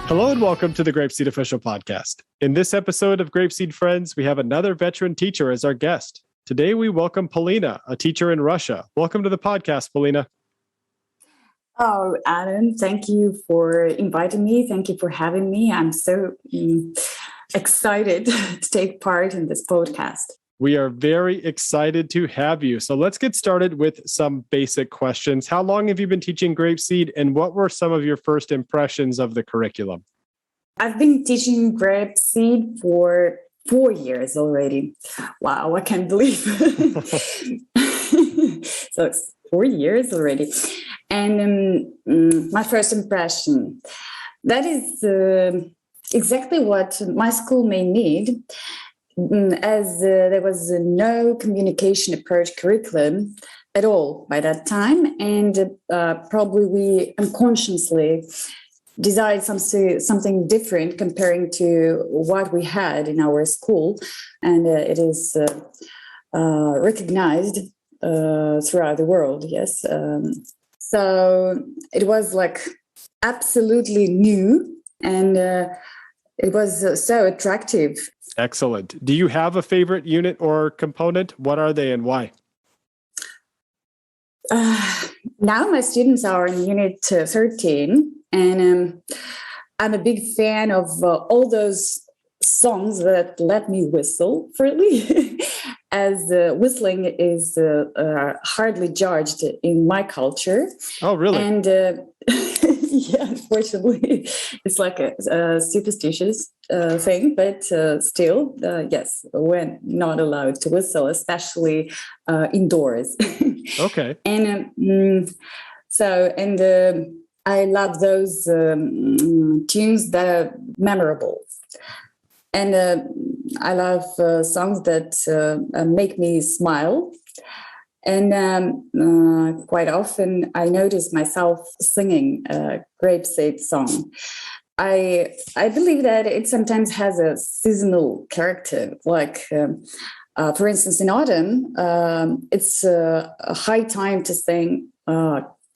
Hello and welcome to the GrapeSEED Official Podcast. In this episode of GrapeSEED Friends, we have another veteran teacher as our guest. Today we welcome Polina, a teacher in Russia. Welcome to the podcast, Polina. Oh, Adam, thank you for inviting me. Thank you for having me. I'm so excited to take part in this podcast. We are very excited to have you. So let's get started with some basic questions. How long have you been teaching GrapeSEED, and what were some of your first impressions of the curriculum? I've been teaching GrapeSEED for 4 years already. Wow, I can't believe. So it's 4 years already. And my first impression, that is exactly what my school may need. As there was no communication approach curriculum at all by that time, and probably we unconsciously desired something different comparing to what we had in our school, and it is recognized throughout the world. Yes, so it was like absolutely new, and it was so attractive. Excellent. Do you have a favorite unit or component? What are they and why? Now my students are in Unit 13, and I'm a big fan of all those songs that let me whistle freely, as whistling is hardly judged in my culture. Oh, really? And yeah, unfortunately, it's like a superstitious thing, but still, yes, we're not allowed to whistle, especially indoors. Okay. And I love those tunes that are memorable. And I love songs that make me smile. And quite often I notice myself singing a GrapeSEED song. I believe that it sometimes has a seasonal character. Like, for instance, in autumn, it's a high time to sing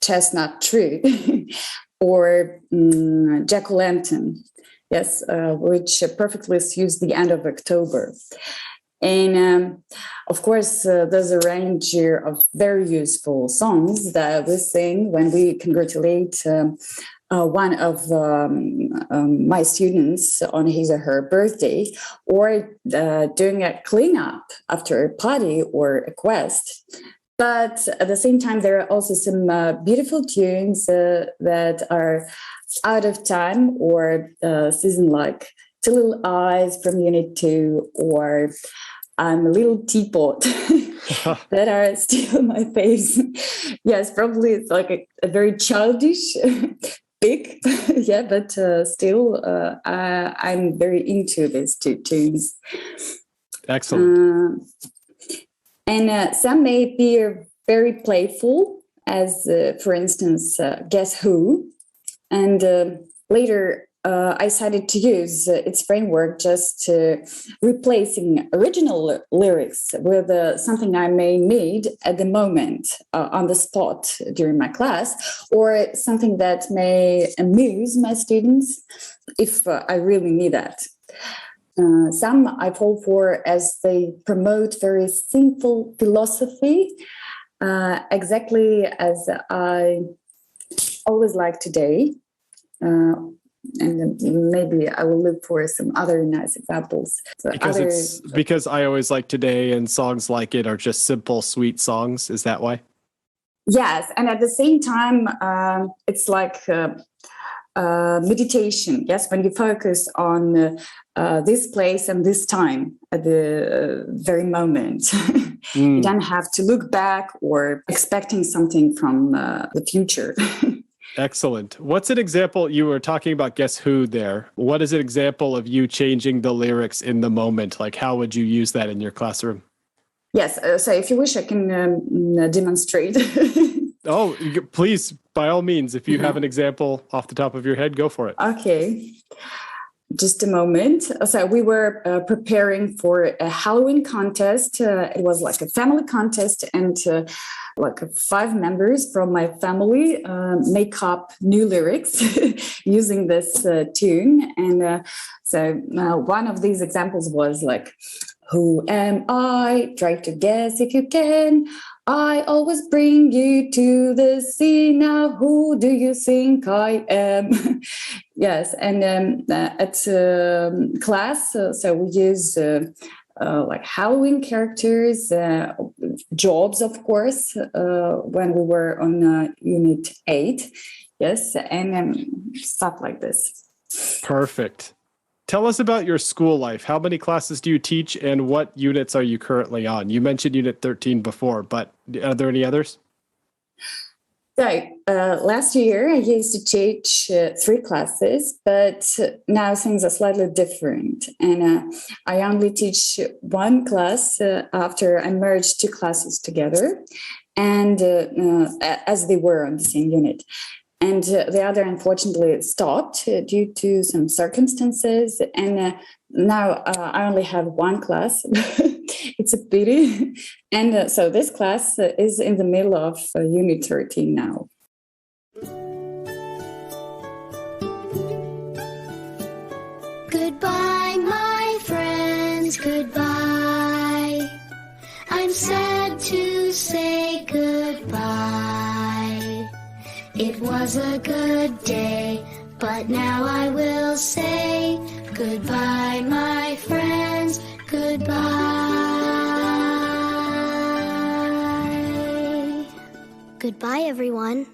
Chestnut Tree or Jack-o'-lantern. Yes, which perfectly suits the end of October. And of course, there's a range of very useful songs that we sing when we congratulate one of my students on his or her birthday, or doing a cleanup after a party or a quest. But at the same time, there are also some beautiful tunes that are out of time or season, like Two Little Eyes from Unit 2, or I'm a Little Teapot, that are still my face. Yes, probably it's like a very childish pick, yeah, but still I'm very into these two tunes. Excellent. And some may be very playful, as for instance, Guess Who? And later I decided to use its framework, just replacing original lyrics with something I may need at the moment on the spot during my class, or something that may amuse my students if I really need that. Some I fall for as they promote very simple philosophy, exactly as I always like today. And maybe I will look for some other nice examples. Because I always like today, and songs like it are just simple, sweet songs. Is that why? Yes, and at the same time, it's like meditation. Yes, when you focus on this place and this time at the very moment. You don't have to look back or expecting something from the future. Excellent. What's an example? You were talking about Guess Who there. What is an example of you changing the lyrics in the moment? Like, how would you use that in your classroom? Yes. So if you wish, I can demonstrate. Oh, please, by all means, if you have an example off the top of your head, go for it. Okay. just a moment. So we were preparing for a Halloween contest. It was like a family contest, and like 5 members from my family make up new lyrics using this tune. And so one of these examples was like, "Who am I? Try to guess if you can. I always bring you to the sea. Now, who do you think I am?" Yes, and at class, so we use like Halloween characters, jobs, of course, when we were on Unit 8. Yes, and stuff like this. Perfect. Tell us about your school life. How many classes do you teach, and what units are you currently on? You mentioned Unit 13 before, but are there any others? So last year I used to teach 3 classes, but now things are slightly different. And I only teach 1 class after I merged 2 classes together, and as they were on the same unit. And the other, unfortunately, stopped due to some circumstances. And now I only have 1 class. It's a pity. And so this class is in the middle of Unit 13 now. Goodbye, my friends, goodbye. I'm sad to say goodbye. It was a good day, but now I will say goodbye, my friends, goodbye. Goodbye, everyone.